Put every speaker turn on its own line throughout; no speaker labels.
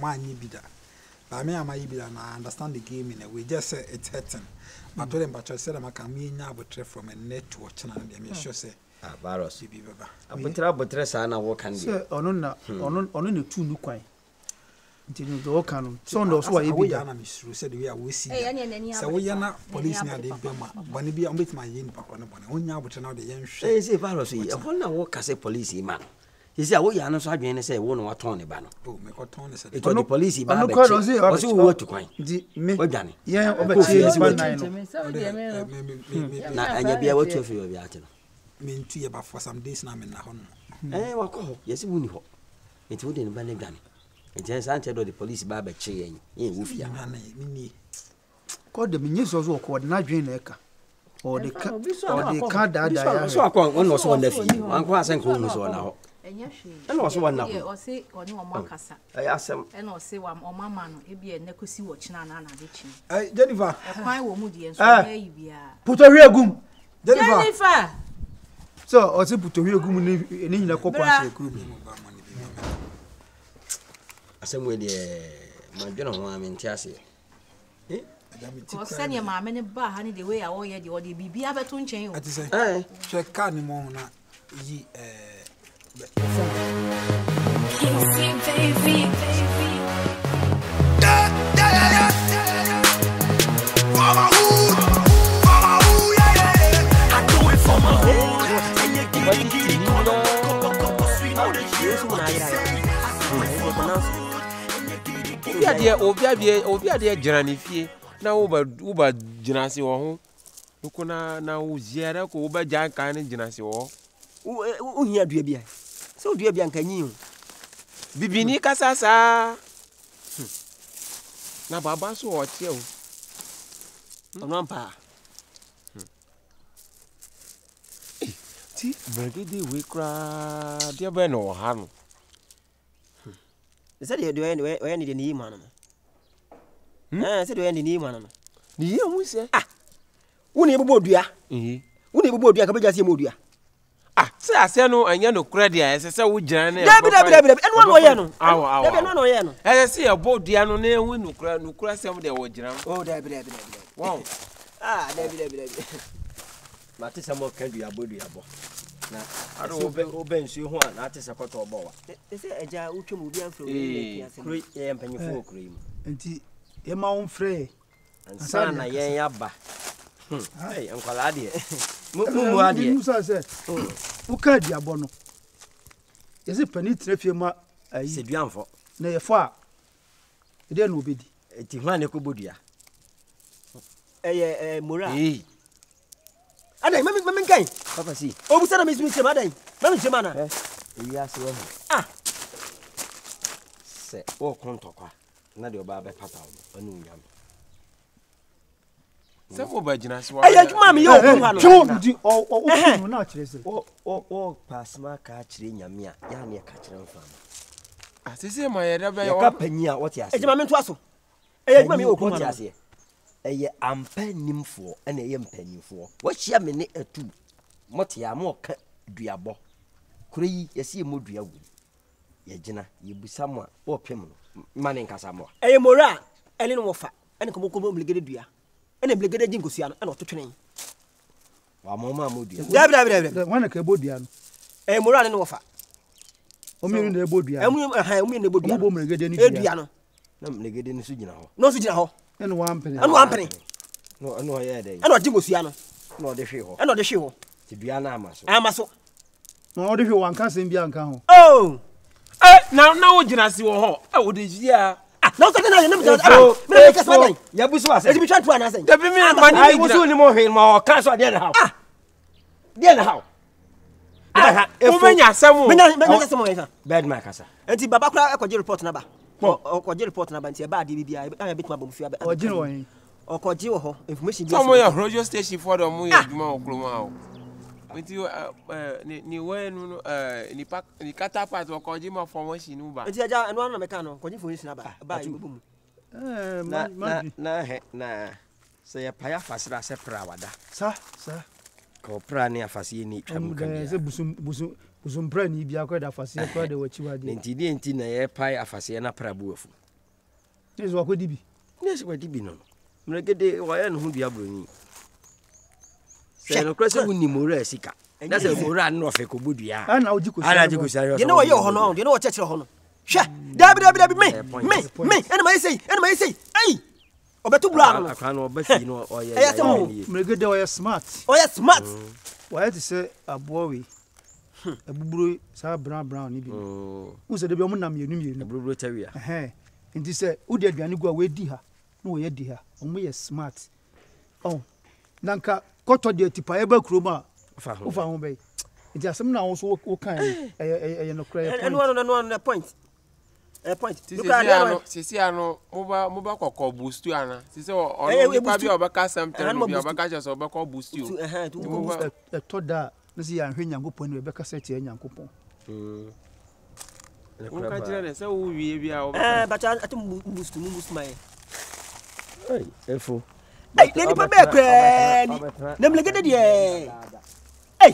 man bida. But me am I bida na understand the game in a way. Just say it's hurting. But when I said I can me now but from a network channel, I'm sure say.
Ah, virus.
Bibi baba.
Abutra sana wo kan
say ono na ono tu nu kwan nti no do kan so ndo so wa ebi
ya na misru said we are we see say we na police na dey be ma bani bi ambet ma yin papa no bani onya abutra na dey yen hwe
say virus yi e na wo ka say police yi ma you see wo ya no so adwen ne say wo no wa ton ne ba no
oh me ko ton ne say
it the police ba be
o
so wo tu kwan
nti me
odwane
yen obeti ba nine
na anya bia wo tu fi obi ate no
me ntu ye ba for some days na me na ho no
wa ko ho yes wuni ho nti wo de ne ba ne dwane nti sante do the police ba be che yen wo fia
na ni
ko de me nyeso so ko na adwen na eka o de ka da ya
so akọ no so na fi an ko asen ko no so na ho
enya hwe
ena o so wa na ho
o se oni o makasa
asem
ena o se wa o mama no e bia na kosi wo china na na de chi
Jennifer
e kwan wo mu de enso e yi bia
putohwe agum
Jennifer
so o se putohwe agum ni nyina kokwa se kuru
asem we de ma dwena ho amenti ase
o se ne ma me ne ba ha ne de we ya wo ye de o de bibia beto nchen o
ati say hwe ka ni mo na yi
Obi ade jira ni fie na wo ba jina se wo ho nuko na wo ziara ko wo ba jan kan ni jina se wo
wo hia dua bia se wo dua bia nkanyi o
bibini kasasa na baba so o tie o
ono mpa
ti brigade we kra dia ba no ha no
se de we ni de ni ma no se de we ni ma no
ni ye mu se
wo ni bebo dua wo ni bebo dua ka beja se mo dua
se ase no anya no kra dia ese se wo jira na
dabi eno no ye no dabi eno no ye no
ese se ye bo dua no na ehu no kra se mo de wo jira
oh dabi
wow
dabi mate se mo kan dua bo na ado oben su ho na ate se koto obo wa ese eja utwem obi afro ni ase kro ye mpanyefo kro yi
nti e ma won frɛ
ansa na yen yaba hey ankwala de mu ade
musa se wo ka diabo no ese pani trafie ma ayi
se duanfo
na ye fo a ede na obedi
ti hwan ne ko bodua mora adai mami nkai papa si o busa na mi se ma adai mami se ma na ya se wo se o kontokwa na de oba be pata wo anu nyam
se mo ba jina se wo
adwuma mi ye o ko ha no
di o na kire se
o pasma ka kire nyame a ya ne ka kire mfa
se ma ye da ba
ya ka panyi a wote ase adwuma mi nto aso adwuma mi ye o ko wote ase eye ampanimfo ene eye mpanyimfo wo hia me ne atu mote ya mo ka duabo kureyi yesi mo duawu ye gina ye busamo a wo pem no mane nkasa mo eye mora ene no wofa ene ko mo mlegede dua ene mlegede jinkosia no ene ototwene wa mama mo dua dabi
wana ka bodua no
eye mora ene no wofa
o mi ne bodua
o mi ne bodua
mo mlegede ni
dua no na mlegede ni so gina ho no so gina ho
ene wa ampene
no ye dey ene jinkosia no de hwe ho ene de hwe ho ti dua na amaso
no de hwe wanka sem bia nka ho
oh
na wo jina se wo ho wo de jia
na so na na me kasa madan ya busu ase e bi twa to ana sen
da bi mi mani
ai busu ni mo hwe ma ka so de na how de na how
o menya asem
menya asem mo yesa bad man kasa enti baba kura ekwaje report na ba okwaje report na ba enti e ba de bibia ya betuma bom fia
o jino won
okwaje wo ho information bi
so mo ya radio station for do mo ya djuma okroma ho enti ni we no ni kata part okwaje ma formation nu ba
enti aja eno na meka no okwaje information ba yi bom na se ya paya fasira se pra wada
sa
ko pra ni afasi ni twam kan
se busum pra ni bia ko da afasi ko da wachi wade
enti na ye paya afasi na pra bu afu
This wa ko dibi.
Yes, wa dibi no. Mregede wa ya no hu bia broni. Se no krese wu ni mora sika. Na se mora no fe ko bodua.
Ana oji ko.
Ana oji ko sare.
Ye no wa ye ho no, ye no wa chechire ho no. Hwe, dabi me. Ena ma say. Ai. Obetu bra no.
Akwa no obafi no oye.
Mregede wa smart.
Oye smart.
Wa ya ti say abowe. Ebuburo sa brown ni bi. Wo se de bi o munam yenu.
Ebuburo tawia.
Nti say wo de aduane go a we di ha. No we di ha. Omo ye smart. Oh. Nanka koto de tipa eba kroma. Ufa ho be. Nti asem na wo so wo kan no kra
no point. Point.
Sisi ano moba kokko boost you ana. Sisi ono nipa bi obeka something bi obeka just obeka boost you.
To da na si ya hwe Nyankopon ne obeka set ya Nyankopon.
Nka jira ne se wo wie bia obeka.
But atum boost my.
Hey, efo.
Hey, nipa be kra ni. Na mlegede de. Hey.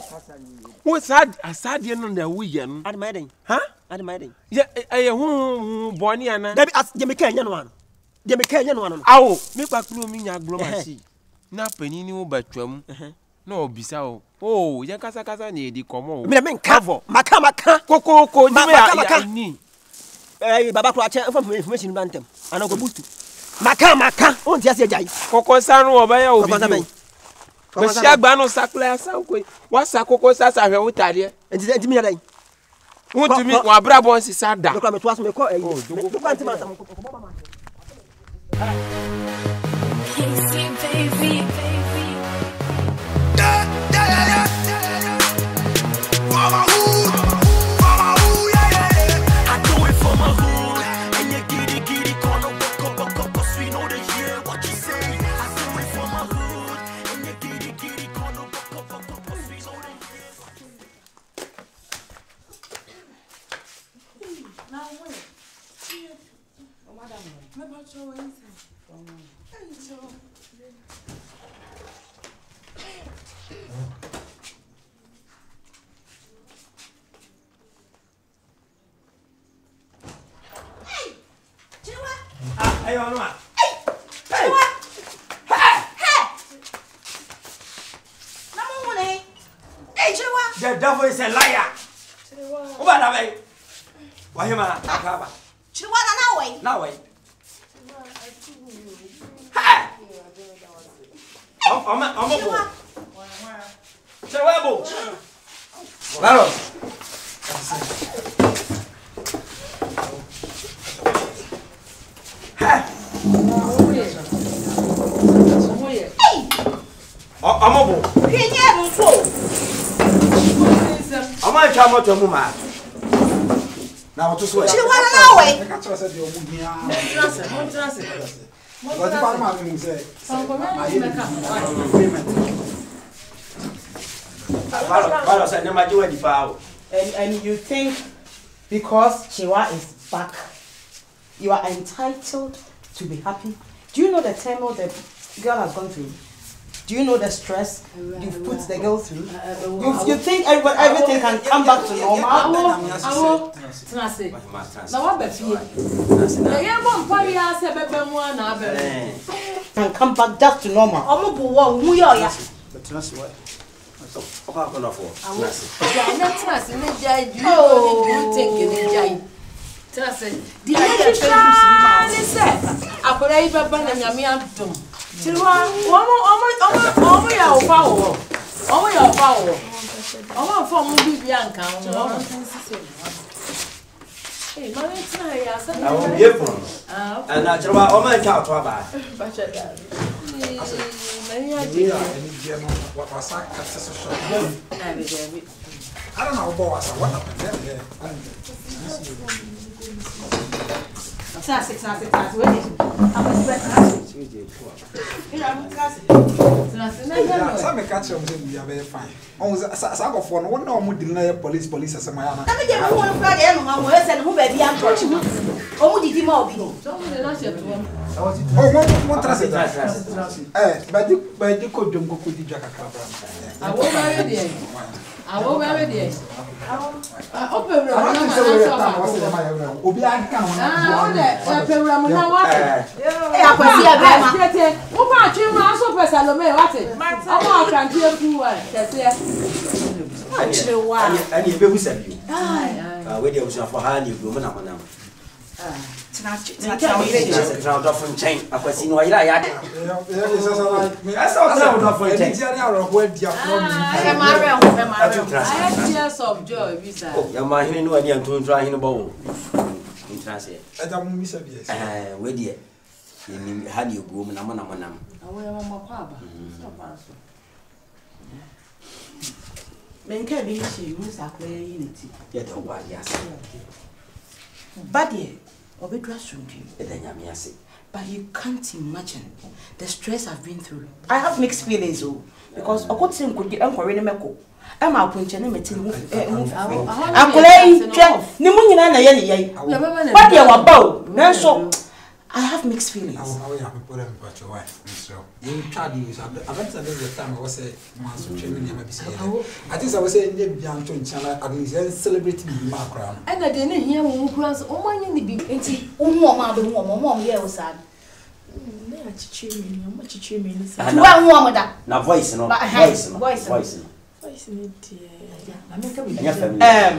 Wo sad ye no na wo ye no.
Admiring.
Ha?
Admiring.
Ye hu boni ana.
Dabi as je me kan nya no ano. Je me kan nya no ano.
Awo, me pa klo mi nya glo machine. Na panini wo batwam. Na obisa o. Oh, ye kasa na edi komo.
Me nka. Maka.
Kokoko di me ya ni.
Baba kro ache information bantem. Ana go boost. Maka. On ti ase jai.
Koko sanu oba ya obi. Basi agba no sakla asanko. Wa sakoko sasa hwe wutade.
Enti mi yadai.
Wutumi wa brabo nsi sada.
Dokla me twaso me ko eh. Me ko anti ma sam ko.
Baby.
Hey, on what?
Hey! Namone. Hey, Chiwa.
The devil is a liar. Chiwa. What about it? Why am I? Akaba.
Chiwa na way.
Now wait. Hey! I'm a boy. Chiwa bo. Laro. I'm a boy. I'm a child of Muma. Now, to swear.
She want to way.
I can't trust you. What the farmer will say?
And you think because Chiwa is back, you are entitled to be happy? Do you know the turmoil the girl has gone through? Do you know the stress you've put the girl through? You think everything can come back to normal? Can come back just to normal.
Chirwa, omo ya ofa wo. Omo ya ofa wo. Omo fo mu bibia nka wo. Eh, mama tina ya sa.
I will be from. And I try all my cow to about.
Bacha da.
I don't know what happened there. Some catch them we are very fine. Oh, some of one no more deny police as my Anna.
I get one Friday and my words and who baby I'm touching. Oh, did you more? Oh, one trust. By the code, don't go to the Jacka.
I won't marry them. I
Awo be be dey. Open room.
I want to say we are what's the matter? Obi an kan won.
Ah, o de open room na wa.
Akwasi abema.
Tete, wo pa atwe ma so pe Salome wate. Omo akranti eku wa. Tete.
Ani ebe hu sabi. We dey usa for ha ni go mo na monam. Tra do fun chain akwasi no ira ya de. Asa tra do fun chain.
Ti ani aro ho dia from me.
I tears of joy visa.
Oh, ya ma hini no ani antun tra hini bawo. Intrase.
Eta mu mi sabi yes.
We dey. Ni ha ni go mo na monam.
Awo ya mama kwa ba.
Menka bi shi mu sakwe unity.
Ya do wa ya se.
Badie, obedra sundi.
Edanyame ase.
But you can't imagine the stress I've been through. I have mixed feelings because okotin could be enkware ne meko. Am apunche ne meti mu akulei twa ni mu nyina na ye ne ye. Badie wa bawo. Nanso I have mixed feelings.
How you people them but your wife, Mr. You try to use. I went to the time I was say once training never be said. I think I was saying they be on channel at least celebrating the background.
And I didn't hear who cross o man ni bi enti
Umu ma be mom here was sad.
me achichiri me achichiri me ni
Tu wa hu amoda.
Na voice no.
voice ni tie na me ka bi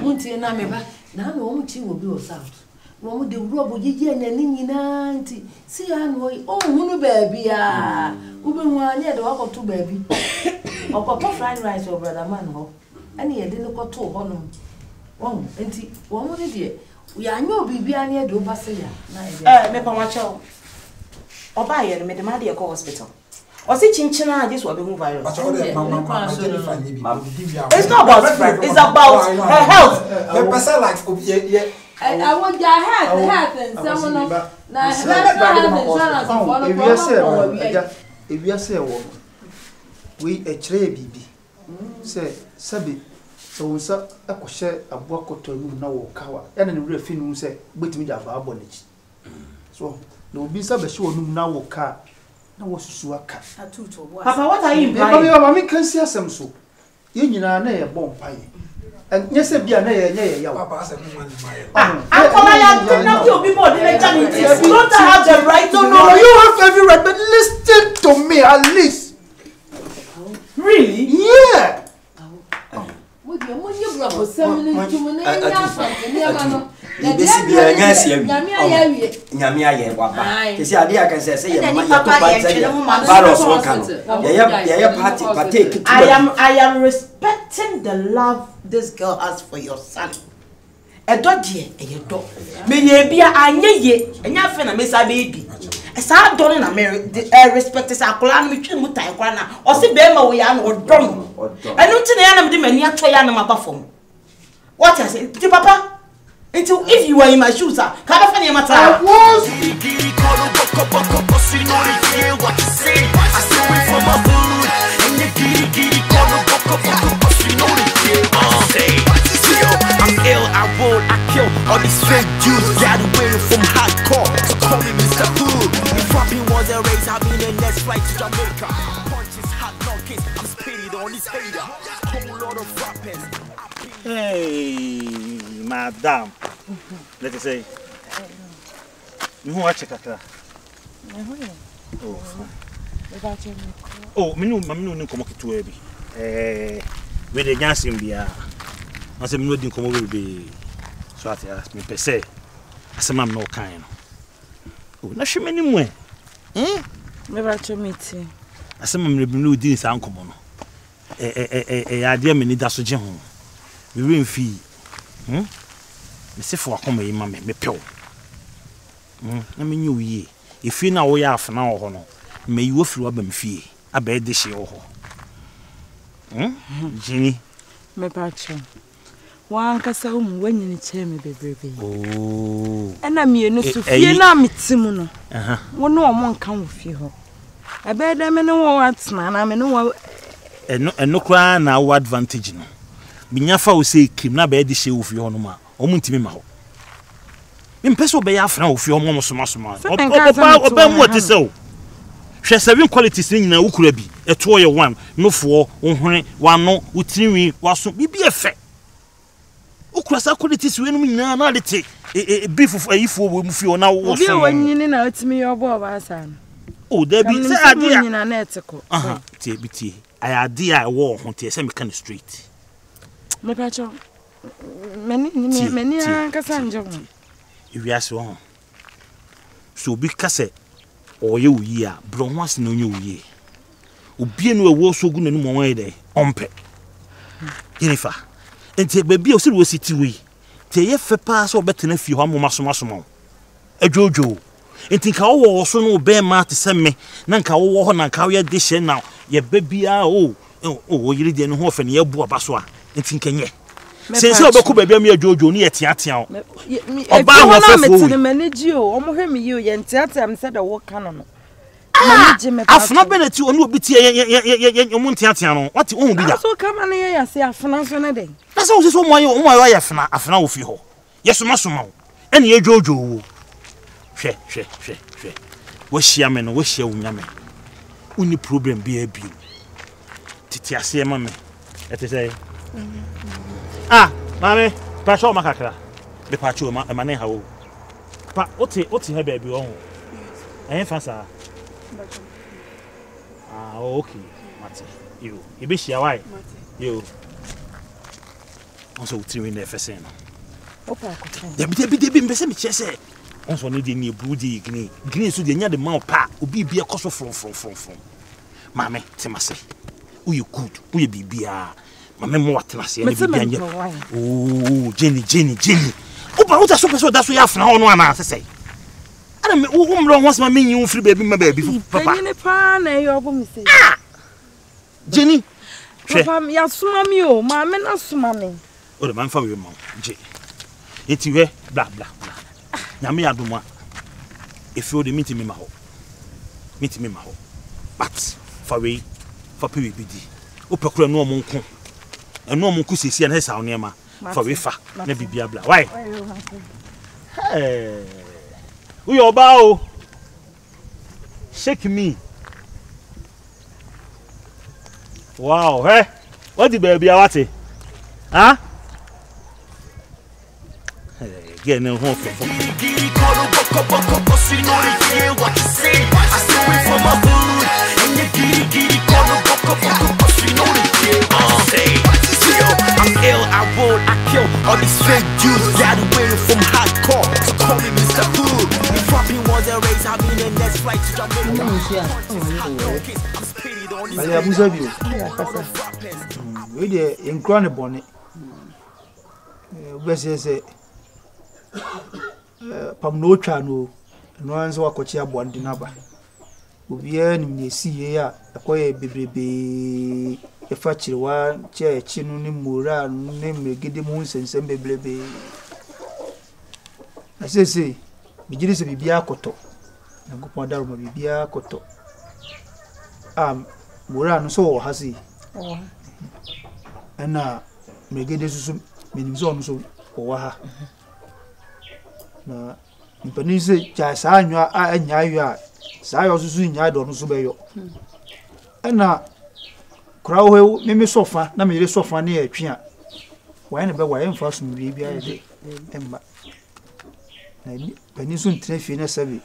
muntie na me ba na me o muti wo bi o south wo mu de wuro bo gigi na ni nyina nti si ya no o hunu baabi a wo be hu anya de wakoto baabi okoto fried rice o brother man ho ani ye de ne koto ho no wo nti wo mu de de ya anya obibi anya de o ba se ya na
Me pa wa cho. Oba ye me de ma de ko hospital. Osi chinchina just will be move virus.
But all the mama Jennifer ni bi.
It's not about food, it's about her health.
The person like
I want your health and someone na insurance for no problem.
If you say we a tray bibi. Say sabi so unsa akoshe aboakoto nu na wo kawa. Ya na ne refi nu say betimi da ba abonich. So no obi sabe she wonu na wo ka na wo susu aka.
Papa, what are you implying?
Papa, mama can see asem so. Ye nyina na ye bom paye. And yes bia na ye yawo.
Papa asem mu man my.
Akola ya na you be more than eternity. You don't have the right to know.
You have every right, but listen to me at least.
Really?
Yeah.
Would you want your brother 7 minutes to me na something near man.
Besi bia nya sia wi. Nyame aye waba. Kesi ade aka say ye ma ya to party. Baros won kan. Ye partake.
I am respecting the love this girl has for your son. Edo die eyedo. Me ye bia anye ye. Enya fe na me sa be bi. Esa don na me respect sa akola na me twi mu tai kwa na. O se be ma wo ya na odom. Enu ti na ya na me de mani atwa ya na maba fom. What I say? Papa until if you were in my shoes, can I find your matter? I was.
I'm ill, I roll, I kill all these fake Jews. Got away from hardcore, so call me Mr. Food. If rapping was a race, I'll be the next flight to Jamaica. Punches, hot knockers, I'm spitting on this hater. Whole lot of rappers.
Hey, madam. Let us say, you watch a cacra. Oh, me no come to Ebi. With the gas in Bia. I said, no, didn't come over be so I asked me per se. I said, I'm no kind. Oh, not sure many more.
Never to meet him.
I said, I'm no deal sound common. Idea me need that so home. We will fee. Me say for come in mamma me pill. I mean you ye. If you now we are for now honor, may you through up fee. I bet this year. Jenny,
me patcho. One kasa home when you tell me baby.
Oh,
And I'm here no to fear na mitimuno. One no one can with you. I bet them no what's man, I mean no
and no cry now advantage no. Binyafa wo say kim na be de hye wo fi ho no ma o mu ntimi ma ho impeso be ya afra wo fi ho mo soma oba mu ate se o hwe 7 qualities ni nyina wo kura bi eto ye one nofo ohwene wano utinwi waso bibi efe ukurasa qualities we no nyina na lete beef ayifo we mu fi ona wo so
bi wanyini na otimi yo bo ba asa
o da bi say ade a
nyina na etiko
tie bi tie ayade a wo ho tie say me kan straight
me pacho meni akasa njo
iwiase ho so bi kase oye uyi a bro ho ase na onye uyi obi enu ewo so gu nanu mo wan ide ompe Jennifer enti baby o siri wo siti wi te ye fe pa so betena fie ho amoma soma adwojo enti ka wo so no be ma te se me na nka wo ho na nka wo ye de hye na ye baby a o yiri de no ho fe ne ye bu aba so a enti nkenye se obeku baby am ye adwojo ni ye tiatia o oba ho fe fo
me manage o omo hwe me ye ye tiatia am se da wo kana no
afuna beneti oni obi tie ye omo tiatia no what o hu bi da
so kama na ye yase afuna so ne den
na so so mo ayo ya afuna wo fi ho yesoma soma wo ene ye dwojo wo hwe wo hia me no wo hia wunya me uni problem bi abi titi ase ma me ete say mame pa show makakra be pa chu ma ne ha wo pa oti he ba bi wo ho fa sa okay mate you be share why you also tiri na fese no
opa akota
de bi mbese me chese onso ne de ni brudi green so de nya de ma pa obi bia koso from mame temase uye good uye bibia mame mo watena se ne bibia nya Jenny opa uta so peso da so ya afna ho no ana sese ana me umro ho sama me nyi free baby ma baby papa
penye ne pa na yo bo mi se
Jenny
papa ya suma mi o mame na suma me
o de man fa we mo je eti we bla nyame adoma efi o de miti me ma ho but fa we fa pe we bidi o pe kura no mo nko eno mo nko sesi na sa onema fa we fa na bibia bla why we oba o shake me wow what the baby awate get no home for
I'm ill, I roll, I kill all these fake Jews graduated from hardcore. So call me Mr. Hood. If rapping was a race, I'll be in the next flight to Jamaica. I'm spitting on this.
I was of you. We did in Crown Bonnet. We say, Pam no channel, no one's walk with your one dinaba. We are in the sea, a quiet baby. If I chill one chair, chin ni mura, name get the moons and send baby. I say, Bijis be biacoto. And go down with biacoto. Muran so has he. And now, may get this meaning so or her. Na Penise Jasanya, I say also soon I don't so and now. Crow me sofa, na me sofa near a tree. Why never why first baby I did. Emma Penison Trefina Savi.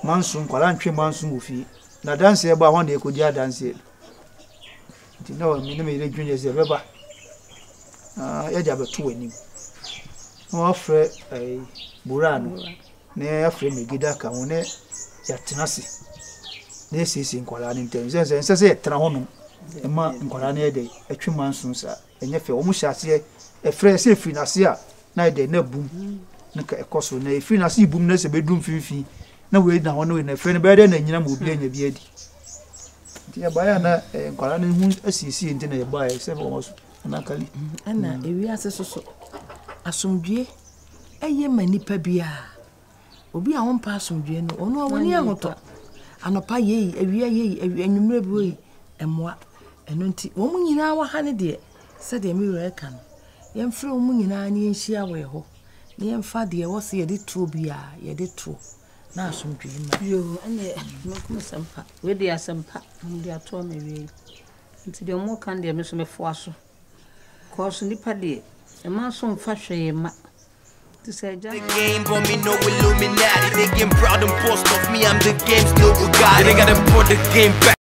Manson, Colantry Manson Wuffy. Now dance about one day could ya dance it. You know, me juniors a rubber. I have 2 in him. No, afraid a Burano. Near frame me Gidaka on it. Yatinasi. This is in Colanington, and says it Trahono. Emma nkorane de atwi manso sa enye fe omu hyase e frɛ se finase a na de na bum na ka ekoso na finase bum na se bedum fifi na we na wono na frɛ ne be de na nyina ma obi anya bi adi ti ya baya na nkorane hu asisi enti na ye baya se bo so na kali
ana ewi ase soso asomdue eye manipa bia obi a won pa asomdue no ono awoni ahoto anopa ye ewi enwumre bi we emwa eno nti wo mu nyina wa ha ne de se de me were kan ye mfre wo mu nyina ne yenhia we ho ne yemfa de wo se ye de tuo bia ye de tuo na asomdwe ma yo ene me sampa we dey asampa me dey ato me we nti de mo kan de me so me fo aso cause nipa de e ma so mfa hwe ma to say the
game but me no Illuminati. They get proud and boast of me, I'm the game's no Bugatti. They gotta put the game back.